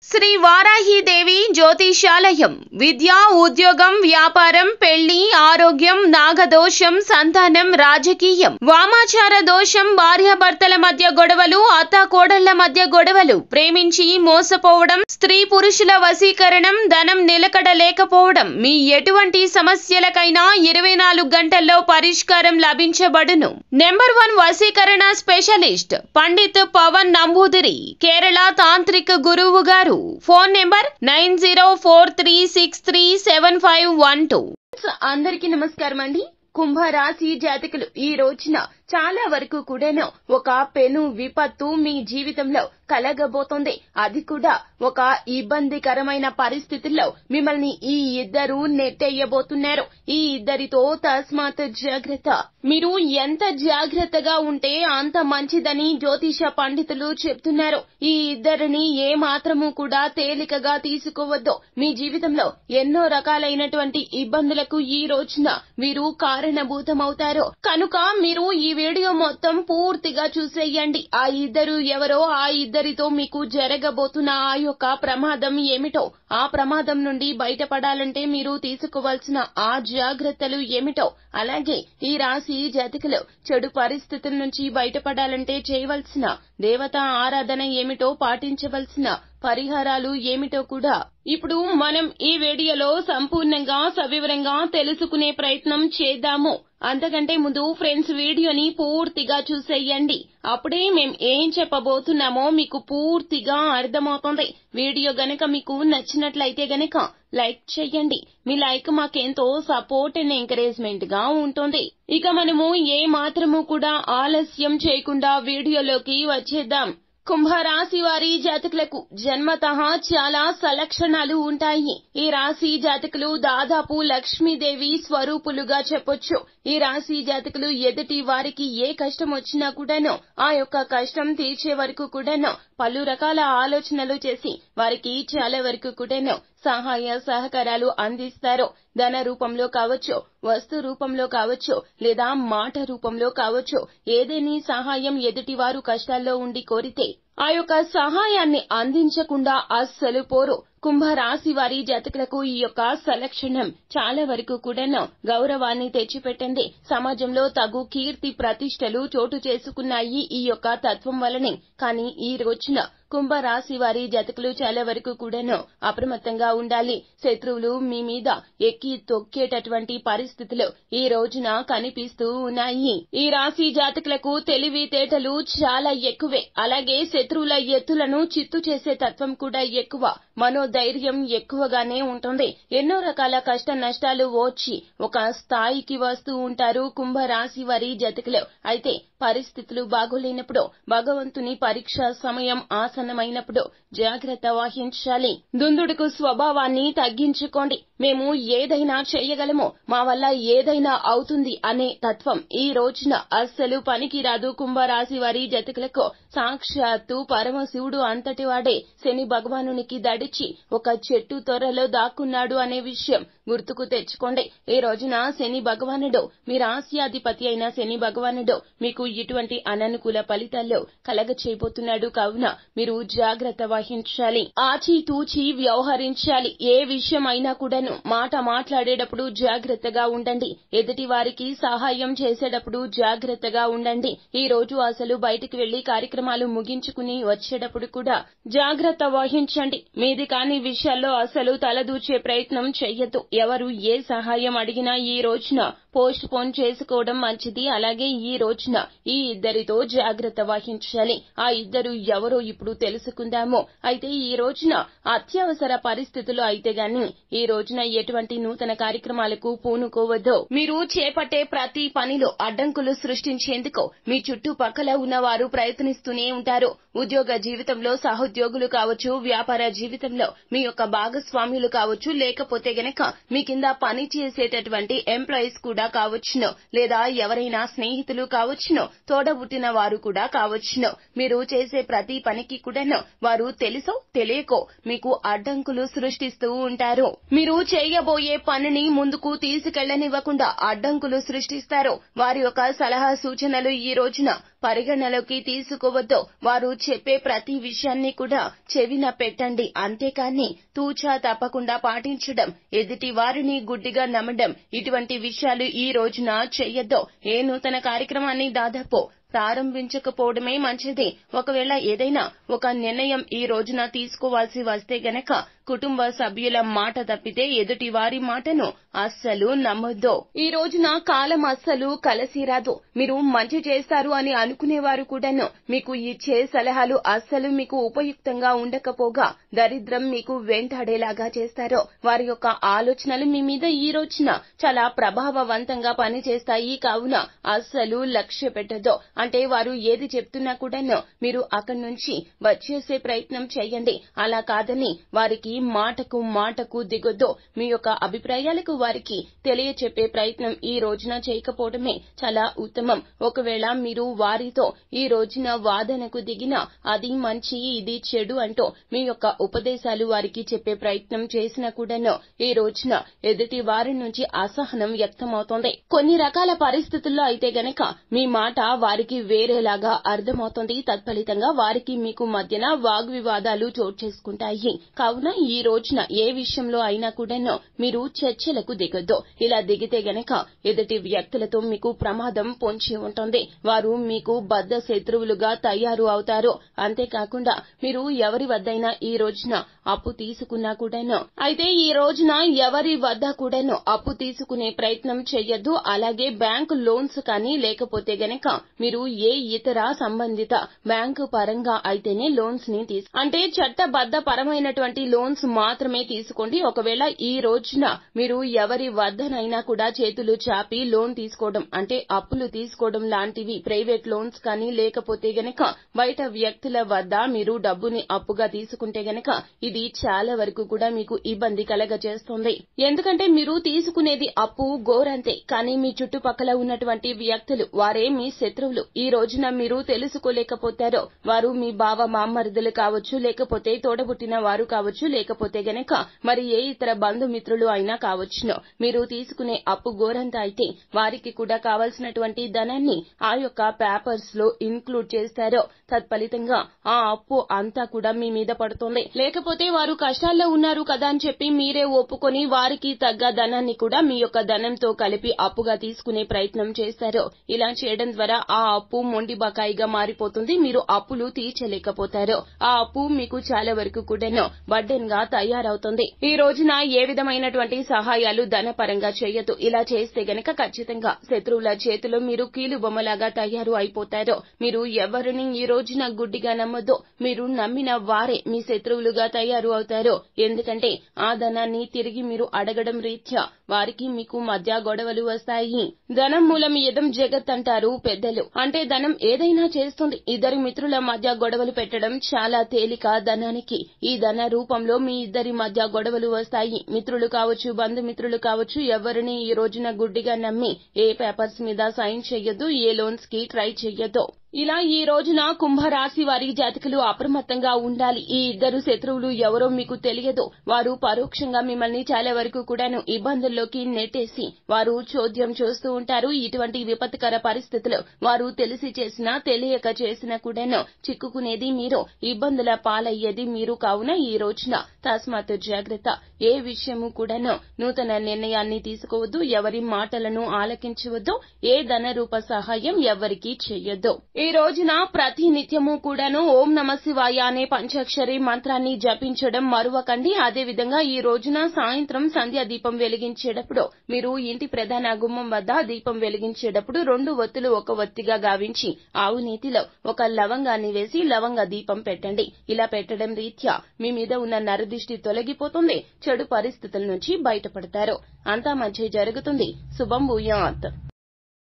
శ్రీ వారాహీదేవి జ్యోతిషాలయం విద్య, ఉద్యోగం, వ్యాపారం, పెళ్లి, ఆరోగ్యం, నాగదోషం, సంతానం, రాజకీయం, వామాచార దోషం, భార్యాభర్తల మధ్య గొడవలు, అత్తాకోడళ్ల మధ్య గొడవలు, ప్రేమించి మోసపోవడం, స్త్రీ పురుషుల వశీకరణం, ధనం నిలకడ లేకపోవడం, మీ ఎటువంటి సమస్యలకైనా 24 గంటల్లో పరిష్కారం లభించబడును. నెంబర్ 1 వశీకరణ స్పెషలిస్ట్ పండిత్ పవన్ నంబూదిరి, కేరళ తాంత్రిక గురువు గారు. Phone number 9043637512. అందరికీ నమస్కారం అండి. కుంభరాశి జాతకులు ఈ రోజున చాలా వరకు కూడాను ఒక పెను విపత్తు మీ జీవితంలో కలగబోతోంది. అది కూడా ఒక ఇబ్బందికరమైన పరిస్థితుల్లో మిమ్మల్ని ఈ ఇద్దరు నెట్టేయబోతున్నారు. ఈ ఇద్దరితో తస్మాత్ జాగ్రత్త. మీరు ఎంత జాగ్రత్తగా ఉంటే అంత మంచిదని జ్యోతిష పండితులు చెప్తున్నారు. ఈ ఇద్దరిని ఏ మాత్రము కూడా తేలికగా తీసుకోవద్దు. మీ జీవితంలో ఎన్నో రకాలైనటువంటి ఇబ్బందులకు ఈ రోజున వీరు కారణభూతమవుతారు. కనుక మీరు ఈ వీడియో మొత్తం పూర్తిగా చూసేయండి. ఆ ఇద్దరు ఎవరో, ఆ ఇద్దరితో మీకు జరగబోతున్న ఆ యొక్క ప్రమాదం ఏమిటో, ఆ ప్రమాదం నుండి బయటపడాలంటే మీరు తీసుకోవాల్సిన ఆ జాగ్రత్తలు ఏమిటో, అలాగే ఈ రాశి జాతకులు చెడు పరిస్థితుల నుంచి బయటపడాలంటే చేయవలసిన దేవతా ఆరాధన ఏమిటో, పాటించవలసిన పరిహారాలు ఏమిటో కూడా ఇప్పుడు మనం ఈ వీడియోలో సంపూర్ణంగా సవివరంగా తెలుసుకునే ప్రయత్నం చేద్దాము. అంతకంటే ముందు ఫ్రెండ్స్, వీడియోని పూర్తిగా చూసేయండి. అప్పుడే మేం ఏం చెప్పబోతున్నామో మీకు పూర్తిగా అర్థమవుతుంది. వీడియో గనక మీకు నచ్చినట్లయితే గనక లైక్ చేయండి. మీ లైక్ మాకెంతో సపోర్ట్ అండ్ ఎంకరేజ్మెంట్ గా ఉంటుంది. ఇక మనము ఏ మాత్రము కూడా ఆలస్యం చేయకుండా వీడియోలోకి వచ్చేద్దాం. కుంభరాశి వారి జాతకులకు జన్మతః చాలా సలక్షణాలు ఉంటాయి. ఈ రాశి జాతకులు దాదాపు లక్ష్మీదేవి స్వరూపులుగా చెప్పొచ్చు. ఈ రాశి జాతకులు ఎదుటి వారికి ఏ కష్టం వచ్చినా కూడాను ఆ యొక్క కష్టం తీర్చే వరకు కూడాను పలు రకాల ఆలోచనలు చేసి వారికి చాలా వరకు కూడాను సహాయ సహకారాలు అందిస్తారు. ధన రూపంలో కావచ్చు, వస్తు రూపంలో కావచ్చు, లేదా మాట రూపంలో కావచ్చు. ఏదేని సహాయం ఎదుటి వారు కష్టాల్లో ఉండి కోరితే ఆ యొక్క సహాయాన్ని అందించకుండా అస్సలు పోరు. కుంభరాశి వారి జాతకులకు ఈ యొక్క సలక్షణం చాలా వరకు కూడాను గౌరవాన్ని తెచ్చిపెట్టింది. సమాజంలో తగు కీర్తి ప్రతిష్టలు చోటు చేసుకున్నాయి ఈ యొక్క తత్వం వలనే. కానీ ఈ రోజున కుంభరాశి వారి జాతకులు చాలా వరకు కూడాను అప్రమత్తంగా ఉండాలి. శత్రువులు మీ మీద ఎక్కి తొక్కేటటువంటి పరిస్థితులు ఈ రోజున కనిపిస్తూ ఉన్నాయి. ఈ రాశి జాతకులకు తెలివితేటలు చాలా ఎక్కువే. అలాగే శత్రువుల ఎత్తులను చిత్తు చేసే తత్వం కూడా ఎక్కువ. మనోధైర్యం ఎక్కువగానే ఉంటుంది. ఎన్నో రకాల కష్ట నష్టాలు వచ్చి ఒక స్థాయికి వస్తూ ఉంటారు కుంభరాశి వారి జాతకులు. అయితే పరిస్థితులు బాగోలేనప్పుడు, భగవంతుని పరీక్ష సమయం ఆసన్నమైనప్పుడు జాగ్రత్త వహించాలి. దుందుడుకు స్వభావాన్ని తగ్గించుకోండి. మేము ఏదైనా చేయగలము, మా వల్ల ఏదైనా అవుతుంది అనే తత్వం ఈ రోజున అస్సలు పనికిరాదు. కుంభరాశి వారి జాతకులకు సాక్షాత్తు పరమశివుడు అంతటి వాడే శని భగవానునికి దడిచి ఒక చెట్టు తొర్రలో దాక్కున్నాడు అనే విషయం గుర్తుకు తెచ్చుకోండి. ఈ రోజున శని భగవానుడు, మీ రాశ్యాధిపతి అయిన శని భగవానుడు మీకు ఇటువంటి అననుకూల ఫలితాల్లో కలగ చేయబోతున్నాడు. కావున మీరు జాగ్రత్త వహించాలి. ఆచితూచి వ్యవహరించాలి. ఏ విషయం అయినా కూడాను మాట మాట్లాడేటప్పుడు జాగ్రత్తగా ఉండండి. ఎదుటి వారికి సహాయం చేసేటప్పుడు జాగ్రత్తగా ఉండండి. ఈ రోజు అసలు బయటికి వెళ్లి కార్యక్రమాలు ముగించుకుని వచ్చేటప్పుడు కూడా జాగ్రత్త వహించండి. మీది కాని విషయాల్లో అసలు తలదూర్చే ప్రయత్నం చెయ్యొద్దు. ఎవరు ఏ సహాయం అడిగినా ఈ రోజున పోస్ట్ పోన్ చేసుకోవడం మంచిది. అలాగే ఈ రోజున ఈ ఇద్దరితో జాగ్రత్త వహించాలి. ఆ ఇద్దరు ఎవరో ఇప్పుడు తెలుసుకుందాము. అయితే ఈ రోజున అత్యవసర పరిస్థితులు అయితే గాని ఈ రోజున ఎటువంటి నూతన కార్యక్రమాలకు పూనుకోవద్దు. మీరు చేపట్టే ప్రతి పనిలో అడ్డంకులు సృష్టించేందుకు మీ చుట్టుపక్కల ఉన్నవారు ప్రయత్నిస్తూనే ఉంటారు. ఉద్యోగ జీవితంలో సహోద్యోగులు కావచ్చు, వ్యాపార జీవితంలో మీ యొక్క భాగస్వామ్యులు కావచ్చు, లేకపోతే గనక మీ కింద పని చేసేటటువంటి ఎంప్లాయీస్ కూడా కావచ్చును, లేదా ఎవరైనా స్నేహితులు కావచ్చును, తోడబుట్టిన వారు కూడా కావచ్చును. మీరు చేసే ప్రతి పనికి కూడాను వారు తెలుసో తెలియకో మీకు అడ్డంకులు సృష్టిస్తూ ఉంటారు. మీరు చేయబోయే పనిని ముందుకు తీసుకెళ్లనివ్వకుండా అడ్డంకులు సృష్టిస్తారు. వారి యొక్క సలహా సూచనలు ఈ రోజున పరిగణలోకి తీసుకోవద్దు. వారు చెప్పే ప్రతి విషయాన్ని కూడా చెవిన పెట్టండి. అంతేకాని తూచా తప్పకుండా పాటించడం, ఎదుటి వారిని గుడ్డిగా నమ్మడం ఇటువంటి విషయాలు ఈ రోజున చెయ్యొద్దు. ఏ నూతన కార్యక్రమాన్ని దాదాపు ప్రారంభించకపోవడమే మంచిది. ఒకవేళ ఏదైనా ఒక నిర్ణయం ఈ రోజున తీసుకోవాల్సి వస్తే గనక కుటుంబ సభ్యుల మాట తప్పితే ఎదుటి వారి మాటను అస్సలు నమ్మొద్దు. ఈ రోజున కాలం అస్సలు కలిసి రాదు. మీరు మంచి చేస్తారు అని అనుకునేవారు కూడాను మీకు ఇచ్చే సలహాలు అస్సలు మీకు ఉపయుక్తంగా ఉండకపోగా దరిద్రం మీకు వెంటాడేలాగా చేస్తారు. వారి యొక్క ఆలోచనలు మీ మీద ఈ రోజున చాలా ప్రభావవంతంగా పనిచేస్తాయి. కావున అస్సలు లక్ష్య పెట్టొద్దు. అంటే వారు ఏది చెప్తున్నా కూడాను మీరు అక్కడి నుంచి వచ్చేసే ప్రయత్నం చేయండి. అలా కాదని వారికి మాటకు దిగొద్దు. మీ యొక్క అభిప్రాయాలకు వారికి తెలియచెప్పే ప్రయత్నం ఈ రోజున చేయకపోవడమే చాలా ఉత్తమం. ఒకవేళ మీరు వారితో ఈ రోజున వాదనకు దిగినా అది మంచి ఇది చెడు అంటూ మీ యొక్క ఉపదేశాలు వారికి చెప్పే ప్రయత్నం చేసినా కూడాను ఈ రోజున ఎదుటి వారి నుంచి అసహనం వ్యక్తమవుతోంది. కొన్ని రకాల పరిస్థితుల్లో అయితే గనక మీ మాట వారికి వేరేలాగా అర్థమవుతుంది. తత్ఫలితంగా వారికి మీకు మధ్యన వాగ్వివాదాలు చోటు చేసుకుంటాయి. కావున ఈ రోజున ఏ విషయంలో అయినా కూడాను మీరు చర్చలకు దిగొద్దు. ఇలా దిగితే గనక ఎదుటి వ్యక్తులతో మీకు ప్రమాదం పొంచి ఉంటుంది. వారు మీకు బద్ధ శత్రువులుగా తయారు అవుతారు. అంతేకాకుండా మీరు ఎవరి వద్దైనా ఈ రోజున అప్పు తీసుకున్నా కూడాను అయితే ఈ రోజున ఎవరి వద్ద కూడాను అప్పు తీసుకునే ప్రయత్నం చెయ్యొద్దు. అలాగే బ్యాంకు లోన్స్ కానీ లేకపోతే గనక మీరు ఏ ఇతర సంబంధిత బ్యాంకు పరంగా అయితేనే లోన్స్ ని అంటే చట్టబద్ధ పరమైనటువంటి లోన్స్ మాత్రమే తీసుకోండి. ఒకవేళ ఈ రోజున మీరు ఎవరి వద్దనైనా కూడా చేతులు చాపి లోన్ తీసుకోవడం అంటే అప్పులు తీసుకోవడం లాంటివి ప్రైవేట్ లోన్స్ కానీ లేకపోతే గనక బయట వ్యక్తుల వద్ద మీరు డబ్బుని అప్పుగా తీసుకుంటే గనక ఇది చాలా వరకు కూడా మీకు ఇబ్బంది కలగజేస్తుంది. ఎందుకంటే మీరు తీసుకునేది అప్పు గోరంతే, కానీ మీ చుట్టుపక్కల ఉన్నటువంటి వ్యక్తులు వారే మీ శత్రువులు. ఈ రోజున మీరు తెలుసుకోలేకపోతారో వారు మీ బావ మామరుదులు కావచ్చు, లేకపోతే తోడబుట్టిన వారు కావచ్చు, లేకపోతే గనక మరి ఏ ఇతర బంధుమిత్రులు అయినా కావచ్చును. మీరు తీసుకునే అప్పు గోరంతా అయితే వారికి కూడా కావలసినటువంటి ధనాన్ని ఆ యొక్క పేపర్స్ లో ఇన్క్లూడ్ చేస్తారో తత్ఫలితంగా ఆ అప్పు అంతా కూడా మీ మీద పడుతుంది. లేకపోతే వారు కష్టాల్లో ఉన్నారు కదా అని చెప్పి మీరే ఒప్పుకొని వారికి తగ్గ ధనాన్ని కూడా మీ యొక్క ధనంతో కలిపి అప్పుగా తీసుకునే ప్రయత్నం చేస్తారు. ఇలా చేయడం ద్వారా ఆ అప్పు మొండి బకాయిగా మారిపోతుంది. మీరు అప్పులు తీర్చలేకపోతారు. ఆ అప్పు మీకు చాలా వరకు కూడాను బర్డెన్ గా తయారవుతుంది. ఈ రోజున ఏ విధమైనటువంటి సహాయాలు ధనపరంగా చేయొద్దు. ఇలా చేస్తే గనక ఖచ్చితంగా శత్రువుల చేతిలో మీరు కీలు బొమ్మలాగా తయారు అయిపోతారు. మీరు ఎవరిని ఈ రోజున గుడ్డిగా నమ్మొద్దు. మీరు నమ్మిన వారే మీ శత్రువులుగా తయారు అవుతారు. ఎందుకంటే ఆ ధనాన్ని తిరిగి మీరు అడగడం రీత్యా వారికి మీకు మధ్య గొడవలు వస్తాయి. ధనం మూలం ఇదం జగత్ అంటారు పెద్దలు. అంటే ధనం ఏదైనా చేస్తుంది. ఇద్దరి మిత్రుల మధ్య గొడవలు పెట్టడం చాలా తేలిక ధనానికి. ఈ ధన రూపంలో మీ ఇద్దరి మధ్య గొడవలు వస్తాయి. మిత్రులు కావచ్చు, బంధుమిత్రులు కావచ్చు, ఎవరిని ఈ రోజున గుడ్డిగా నమ్మి ఏ పేపర్స్ మీద సైన్ చెయ్యొద్దు, ఏ లోన్స్ కి ట్రై చెయ్యొద్దు. ఇలా ఈ రోజున కుంభరాశి వారి జాతకులు అప్రమత్తంగా ఉండాలి. ఈ ఇద్దరు శత్రువులు ఎవరో మీకు తెలియదు. వారు పరోక్షంగా మిమ్మల్ని చాలా వరకు కూడాను ఇబ్బందుల్లోకి నెట్టేసి వారు చోద్యం చూస్తూ ఉంటారు. ఇటువంటి విపత్కర పరిస్థితులు వారు తెలిసి చేసినా తెలియక చేసినా కూడాను చిక్కుకునేది మీరు, ఇబ్బందుల పాలయ్యేది మీరు. కావున ఈ రోజున తస్మాత్ జాగ్రత్త. ఏ విషయము కూడాను నూతన నిర్ణయాన్ని తీసుకోవద్దు. ఎవరి మాటలను ఆలకించవద్దు. ఏ ధన రూప సహాయం ఎవరికీ చెయ్యొద్దు. ఈ రోజున ప్రతి నిత్యము కూడాను ఓం నమ శివాయ అనే పంచాక్షరి మంత్రాన్ని జపించడం మరువకండి. అదే విధంగా ఈ రోజున సాయంత్రం సంధ్యా దీపం వెలిగించేటప్పుడు మీరు ఇంటి ప్రధాన గుమ్మం వద్ద దీపం వెలిగించేటప్పుడు 2 ఒత్తులు ఒక ఒత్తిగా గావించి ఆవు నీతిలో ఒక లవంగాన్ని వేసి లవంగ దీపం పెట్టండి. ఇలా పెట్టడం రీత్యా మీ మీద ఉన్న నరదిష్టి తొలగిపోతుంది. చెడు పరిస్థితుల నుంచి బయటపడతారు. అంతా మంచి జరుగుతుంది. శుభం భూయాత్.